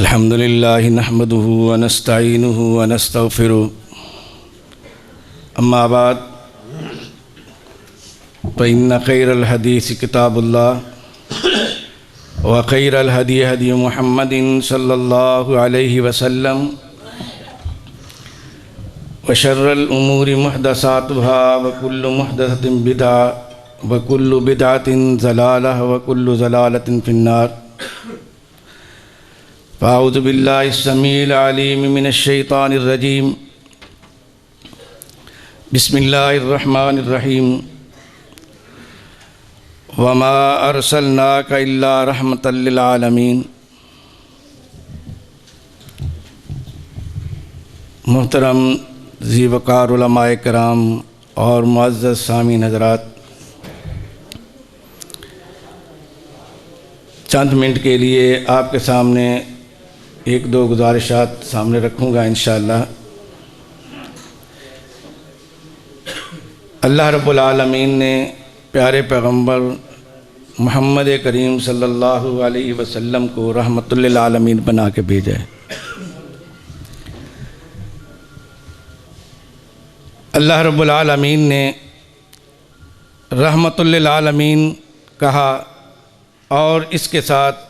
अल्हम्दुलिल्लाहि नहमदुहु व नस्तईनुहु व नस्तगफिरुहु अम्मा बाद फ़इन्न खैरल हदीस किताबुल्लाह व खैरल हदी हदी मुहम्मदिन सल्लल्लाहु अलैहि वसल्लम व शर्रल उमूरि मुहदसातुहा व कुल्लु मुहदसतिन बिदअ व कुल्लु बिदअतिन ज़लालह व कुल्लु ज़लालतिन फिन्नार। फ़अऊज़ु बिल्लाहि अस्समीइल अलीम मिनश शैतानिर रजीम। बिस्मिल्लाहिर रहमानिर रहीम। वमा अरसलनाका इल्ला रहमतल लिल आलमीन। मुहतरम ज़ी वक़ार उलमाए किराम और मुअज़्ज़ज़ सामीन हज़रात, चंद मिनट के लिए आपके सामने एक दो गुजारिशात सामने रखूँगा इंशाअल्लाह। अल्लाह रब्बुल आलमीन ने प्यारे पैगम्बर मोहम्मद करीम सल्लल्लाहु अलैहि वसल्लम को रहमतुल लिल आलमीन बना के भेजा है। अल्लाह रब्बुल आलमीन ने रहमतुल लिल आलमीन कहा और इसके साथ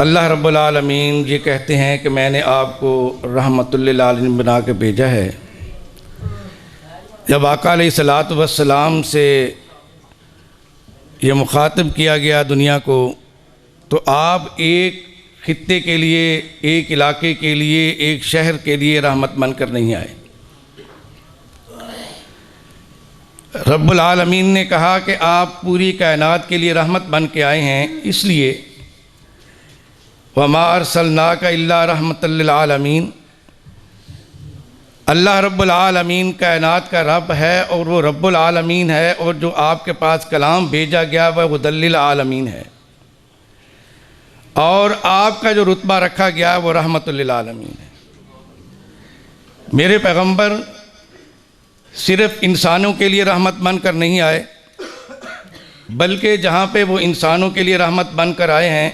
अल्लाह रब्बुल आलमीन ये कहते हैं कि मैंने आपको रहमतुल लिल आलमीन बना के भेजा है। जब आका अलैहिस्सलातु वस्सलाम से ये मुखातिब किया गया दुनिया को, तो आप एक खित्ते के लिए, एक इलाके के लिए, एक शहर के लिए रहमत बनकर नहीं आए। रब्बुल आलमीन ने कहा कि आप पूरी कायनात के लिए रहमत बन के आए हैं, इसलिए वमा अरसलनाका इल्ला रहमतल लिल आलमीन। अल्लाह रब्बुल आलमीन कायनात का रब है और वो रब्बुल आलमीन है, और जो आपके पास कलाम भेजा गया वह हुदल लिल आलमीन है, और आपका जो रुतबा रखा गया वो रहमतुल लिल आलमीन है। मेरे पैगंबर सिर्फ़ इंसानों के लिए रहमत बनकर नहीं आए, बल्कि जहाँ पे वो इंसानों के लिए रहमत बनकर आए हैं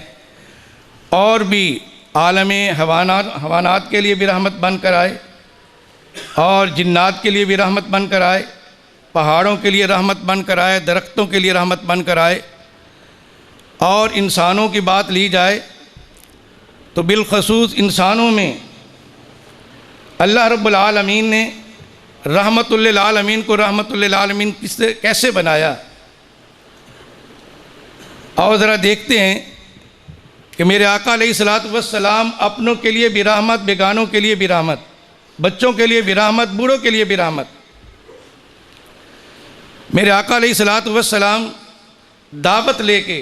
और भी आलमे हवानात के लिए भी रहमत बनकर आए, और जिन्नात के लिए भी रहमत बनकर आए, पहाड़ों के लिए रहमत बनकर आए, दरख्तों के लिए रहमत बनकर आए। और इंसानों की बात ली जाए तो बिलखसूस इंसानों में अल्लाह रब्बुल आलमीन ने रहमतुल लिल आलमीन को रहमतुल लिल आलमीन कैसे बनाया। और ज़रा देखते हैं कि मेरे आका अलैहिस्सलातु वस्सलाम अपनों के लिए भी रहमत, बेगानों के लिए भी रहमत, बच्चों के लिए भी रहमत, बूढ़ों के लिए भी रहमत। मेरे आका अलैहिस्सलातु वस्सलाम दावत लेके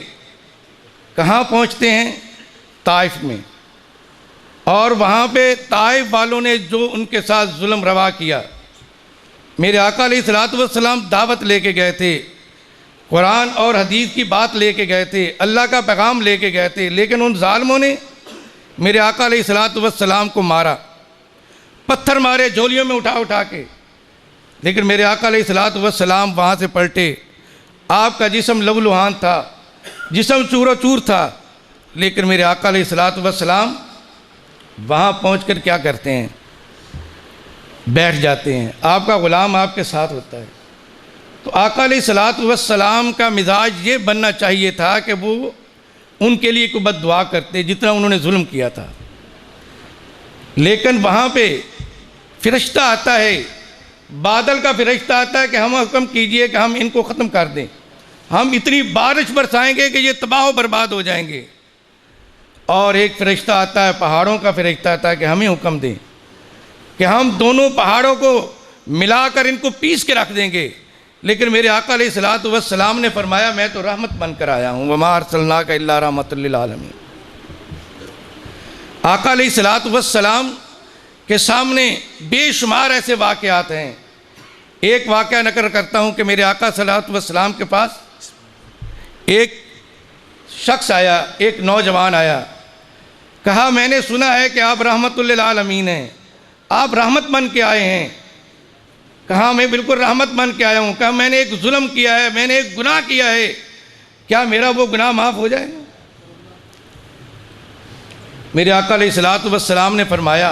कहाँ पहुँचते हैं? ताइफ में। और वहाँ पे ताइफ वालों ने जो उनके साथ जुल्म रवा किया, मेरे आका अलैहिस्सलातु वस्सलाम दावत लेके गए थे, कुरान और हदीस की बात लेके गए थे, अल्लाह का पैगाम लेके गए थे, लेकिन उन जालिमों ने मेरे आका अलैहिस्सलातु वस्सलाम को मारा, पत्थर मारे झोलियों में उठा उठा के। लेकिन मेरे आका अलैहिस्सलातु वस्सलाम वहाँ से पलटे। आपका जिस्म लहूलुहान था, जिस्म चूरो चूर था, लेकिन मेरे आका अलैहिस्सलातु वस्सलाम वहाँ पहुँचकर क्या करते हैं? बैठ जाते हैं। आपका ग़ुलाम आपके साथ होता है। तो आका अलैहिस्सलातु वस्सलाम का मिजाज ये बनना चाहिए था कि वो उनके लिए कोई बद्दुआ करते जितना उन्होंने जुल्म किया था। लेकिन वहाँ पे फ़रिश्ता आता है, बादल का फ़रिश्ता आता है कि हम हुक्म कीजिए कि हम इनको ख़त्म कर दें, हम इतनी बारिश बरसाएंगे कि ये तबाह बर्बाद हो जाएंगे। और एक फ़रिश्ता आता है, पहाड़ों का फ़रिश्ता आता है कि हमें हुक्म दें कि हम दोनों पहाड़ों को मिलाकर इनको पीस के रख देंगे। लेकिन मेरे आका अलैहिस्सलातु वस्सलाम ने फरमाया मैं तो रहमत बनकर आया हूँ। वमा अरसलनाका इल्ला रहमतल लिल आलमीन। आका अलैहिस्सलातु वस्सलाम के सामने बेशुमार ऐसे वाक़यात हैं। एक वाक़या नक़ल करता हूँ कि मेरे आका सल्लल्लाहु अलैहि वसल्लम के पास एक शख्स आया, एक नौजवान आया, कहा मैंने सुना है कि आप रहमतुल लिल आलमीन हैं, आप रहमत बन के आए हैं। कहा मैं बिल्कुल रहमत बन के आया हूँ। कहा मैंने एक जुल्म किया है, मैंने एक गुनाह किया है, क्या मेरा वो गुनाह माफ़ हो जाएगा? मेरे आका अलैहिस्सलातु वस्सलाम ने फरमाया,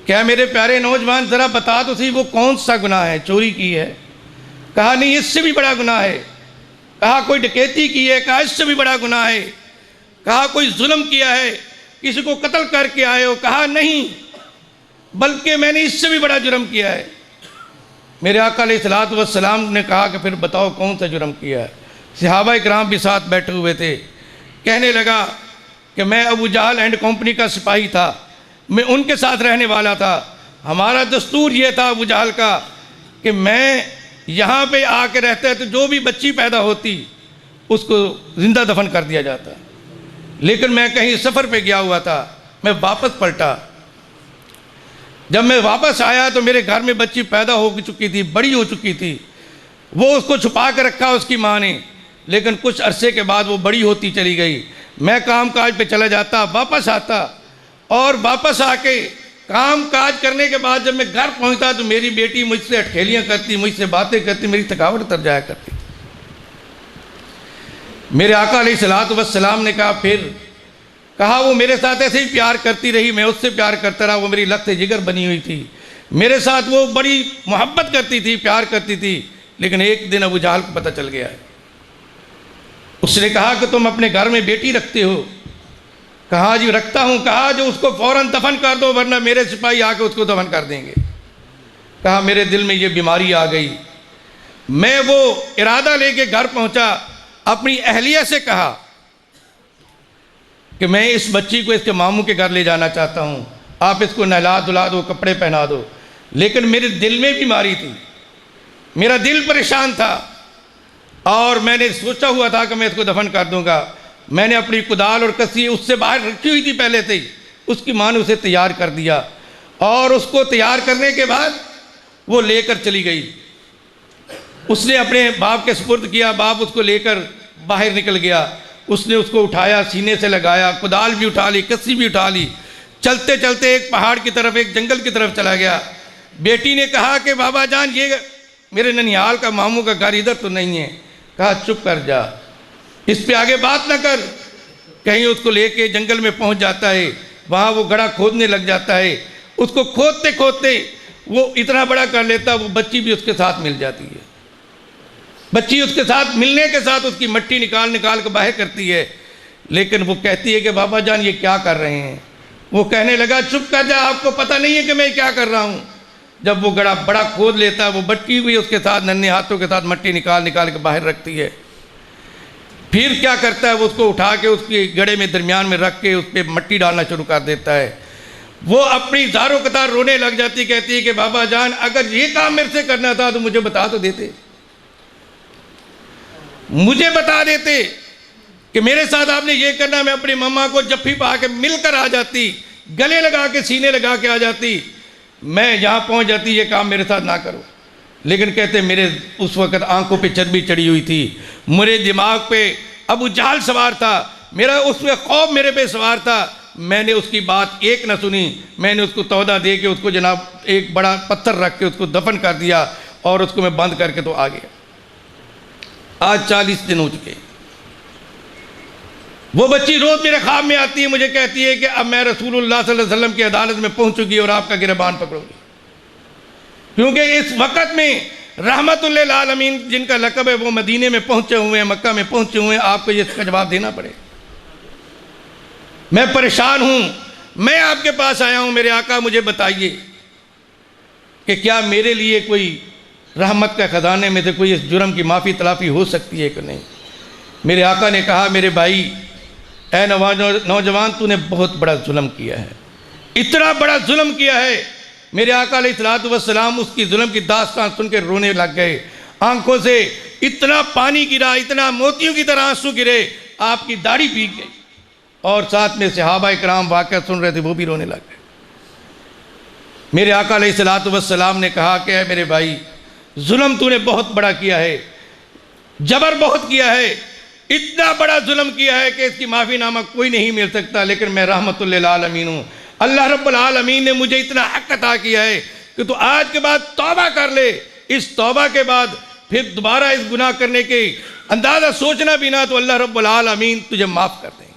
क्या मेरे प्यारे नौजवान ज़रा बता तो सही वो कौन सा गुनाह है? चोरी की है? कहा नहीं, इससे भी बड़ा गुनाह है। कहा कोई डकैती की है? कहा इससे भी बड़ा गुनाह है। कहा कोई जुल्म किया है, किसी को कत्ल करके आए हो? कहा नहीं, बल्कि मैंने इससे भी बड़ा जुर्म किया है। मेरे आका अलैहिस्सलातु वस्सलाम ने कहा कि फिर बताओ कौन सा जुर्म किया है। सहाबा इकराम भी साथ बैठे हुए थे। कहने लगा कि मैं अबू जहल एंड कंपनी का सिपाही था, मैं उनके साथ रहने वाला था। हमारा दस्तूर ये था अबू जहल का कि मैं यहाँ पे आके रहता है तो जो भी बच्ची पैदा होती उसको ज़िंदा दफन कर दिया जाता। लेकिन मैं कहीं सफ़र पे गया हुआ था, मैं वापस पलटा। जब मैं वापस आया तो मेरे घर में बच्ची पैदा हो चुकी थी, बड़ी हो चुकी थी। वो उसको छुपा कर रखा उसकी माँ ने, लेकिन कुछ अरसे के बाद वो बड़ी होती चली गई। मैं काम काज पे चला जाता, वापस आता और वापस आके काम काज करने के बाद जब मैं घर पहुंचता तो मेरी बेटी मुझसे अटखेलियाँ करती, मुझसे बातें करती, मेरी थकावट उतर जाया करती। मेरे आका अलैहिस्सलातु वस्सलाम ने कहा फिर? कहा वो मेरे साथ ऐसे ही प्यार करती रही, मैं उससे प्यार करता रहा। वो मेरी लख्त जिगर बनी हुई थी, मेरे साथ वो बड़ी मोहब्बत करती थी, प्यार करती थी। लेकिन एक दिन अबू जहल को पता चल गया है। उसने कहा कि तुम अपने घर में बेटी रखते हो? कहा जी रखता हूँ। कहा जो उसको फ़ौरन दफन कर दो वरना मेरे सिपाही आके उसको दफन कर देंगे। कहा मेरे दिल में ये बीमारी आ गई। मैं वो इरादा लेके घर पहुँचा, अपनी अहलिया से कहा कि मैं इस बच्ची को इसके मामू के घर ले जाना चाहता हूँ, आप इसको नहला धुला दो, कपड़े पहना दो। लेकिन मेरे दिल में बीमारी थी, मेरा दिल परेशान था और मैंने सोचा हुआ था कि मैं इसको दफन कर दूंगा। मैंने अपनी कुदाल और कसी उससे बाहर रखी हुई थी पहले से ही। उसकी माँ ने उसे तैयार कर दिया और उसको तैयार करने के बाद वो लेकर चली गई। उसने अपने बाप के सुपुर्द किया, बाप उसको लेकर बाहर निकल गया। उसने उसको उठाया, सीने से लगाया, कुदाल भी उठा ली, कस्सी भी उठा ली। चलते चलते एक पहाड़ की तरफ, एक जंगल की तरफ चला गया। बेटी ने कहा कि बाबा जान ये मेरे ननिहाल का मामू का घर इधर तो नहीं है। कहा चुप कर जा, इस पे आगे बात ना कर। कहीं उसको लेके जंगल में पहुंच जाता है, वहाँ वो गड्ढा खोदने लग जाता है। उसको खोदते खोदते वो इतना बड़ा कर लेता, वो बच्ची भी उसके साथ मिल जाती है। बच्ची उसके साथ मिलने के साथ उसकी मट्टी निकाल निकाल के बाहर करती है। लेकिन वो कहती है कि बाबा जान ये क्या कर रहे हैं? वो कहने लगा चुप कर जा, आपको पता नहीं है कि मैं क्या कर रहा हूँ। जब वो गड्ढा बड़ा खोद लेता है, वो बच्ची भी उसके साथ नन्हे हाथों के साथ मट्टी निकाल निकाल के बाहर रखती है। फिर क्या करता है, वो उसको उठा के उसके गड्ढे में दरमियान में रख के उस पर मट्टी डालना शुरू कर देता है। वो अपनी ज़ारों कतार रोने लग जाती, कहती है कि बाबा जान अगर ये काम मेरे से करना था तो मुझे बता तो देते, मुझे बता देते कि मेरे साथ आपने ये करना। मैं अपनी मम्मा को जफ्फी पा के मिलकर आ जाती, गले लगा के सीने लगा के आ जाती, मैं यहाँ पहुँच जाती, ये काम मेरे साथ ना करो। लेकिन कहते मेरे उस वक़्त आंखों पे चर्बी चढ़ी हुई थी, मेरे दिमाग पे अबू जहल सवार था, मेरा उसमें खौफ मेरे पे सवार था। मैंने उसकी बात एक न सुनी, मैंने उसको तौदा दे के उसको जनाब एक बड़ा पत्थर रख के उसको दफन कर दिया और उसको मैं बंद करके तो आ गया। आज 40 दिन हो चुके। वो बच्ची रोज़ मेरे ख्वाब में आती है, मुझे कहती है कि अब मैं रसूलुल्लाह सल्लल्लाहु अलैहि वसल्लम की अदालत में पहुंचूंगी और आपका गिरबान पकड़ूंगी, क्योंकि इस वक़्त में रहमतुल लिल आलमीन जिनका लक़ब है वो मदीने में पहुंचे हुए हैं, मक्का में पहुंचे हुए हैं। आपको ये इसका जवाब देना पड़े। मैं परेशान हूँ, मैं आपके पास आया हूँ। मेरे आका मुझे बताइए कि क्या मेरे लिए कोई रहमत का ख़जाने में से कोई इस जुर्म की माफ़ी तलाफ़ी हो सकती है कि नहीं? मेरे आका ने कहा मेरे भाई ऐ नौजवान तूने बहुत बड़ा जुल्म किया है, इतना बड़ा जुल्म किया है। मेरे आका अलैहिस्सलातु वस्सलाम उसकी जुल्म की दास्तान सुन के रोने लग गए। आंखों से इतना पानी गिरा, इतना मोतियों की तरह आंसू गिरे, आपकी दाढ़ी भीग गई। और साथ में सहाबा इकराम वाक़या सुन रहे थे, वो भी रोने लग गए। मेरे आका अलैहिस्सलातु वस्सलाम ने कहा कि मेरे भाई जुल्म तूने बहुत बड़ा किया है, जबर बहुत किया है, इतना बड़ा जुल्म किया है कि इसकी माफ़ीनामा कोई नहीं मिल सकता। लेकिन मैं रहमतुल लिल आलमीन हूँ, अल्लाह रब्बुल आलमीन ने मुझे इतना हक़ अता किया है कि तू आज के बाद तौबा कर ले। इस तौबा के बाद फिर दोबारा इस गुनाह करने के अंदाज़ा सोचना भी ना, तो अल्लाह रब्बुल आलमीन तुझे माफ़ कर देंगे।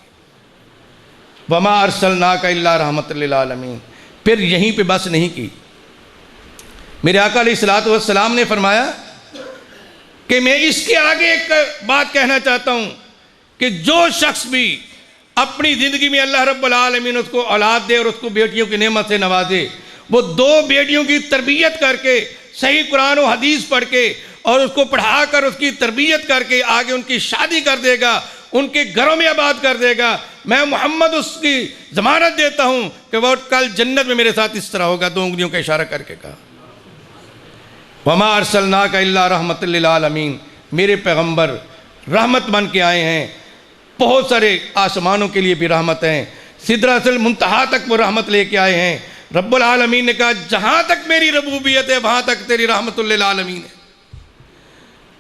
वमा अरसलनाका इल्ला रहमतल लिल आलमीन। फिर यहीं पे बस नहीं की, मेरे आका अलैहिस्सलातु वस्सलाम ने फरमाया कि मैं इसके आगे एक बात कहना चाहता हूँ कि जो शख्स भी अपनी ज़िंदगी में अल्लाह रब्बुल आलमीन उसको औलाद दे और उसको बेटियों की नेमत से नवाजे, वो 2 बेटियों की तरबियत करके सही कुरान और हदीस पढ़ के और उसको पढ़ा कर उसकी तरबियत करके आगे उनकी शादी कर देगा, उनके घरों में आबाद कर देगा, मैं मोहम्मद उसकी ज़मानत देता हूँ कि वह कल जन्नत में मेरे साथ इस तरह होगा। 2 उंगलियों का इशारा करके कहा, वमा अरसलनाका इल्ला रहमतल लिल आलमीन, मेरे पैगम्बर रहमत बन के आए हैं, बहुत सारे आसमानों के लिए भी रहमत हैं, सिदरतुल मुंतहा तक वो रहमत लेके आए हैं। रब्बुल आलमीन ने कहा जहाँ तक मेरी रबूबियत है वहाँ तक तेरी रहमतुल लिल आलमीन है।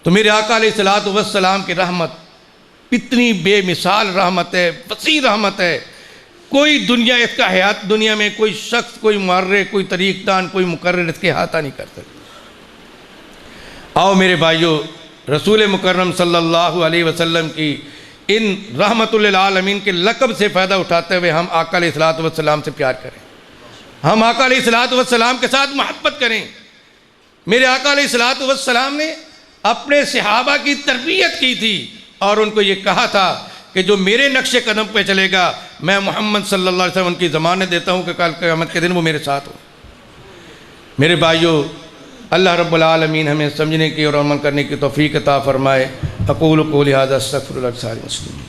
तो मेरे आका अलैहिस्सलातु वस्सलाम की रहमत इतनी बेमिसाल रहमत है, वसी रहमत है, कोई दुनिया इसका हयात दुनिया में कोई शख्स, कोई मुअर्रिख, कोई तरीक़दान, कोई मुकर्रिर इसके अहाता नहीं कर सकता। आओ मेरे भाइयों, रसूल मुकर्रम सल्लल्लाहु अलैहि वसल्लम की इन रहमतुल लिल आलमीन के लक़ब से फ़ायदा उठाते हुए हम आका अलैहिस्सलातु वस्सलाम से प्यार करें, हम आका अलैहिस्सलातु वस्सलाम के साथ मोहब्बत करें। मेरे आका अलैहिस्सलातु वस्सलाम ने अपने सहाबा की तरबियत की थी और उनको ये कहा था कि जो मेरे नक्शे कदम पे चलेगा, मैं मोहम्मद सल्लल्लाहु अलैहि वसल्लम की ज़मानत देता हूँ कि कल क़यामत के दिन वो मेरे साथ हो। मेरे भाइयों, अल्लाह रब्बुल आलमीन हमें समझने की और अमल करने की तौफ़ीक़ अता फ़रमाए। अक़ूलु क़ौली हाज़ा अस्तग़फ़िरुल्लाह लिसाइरिल मुस्लिमीन।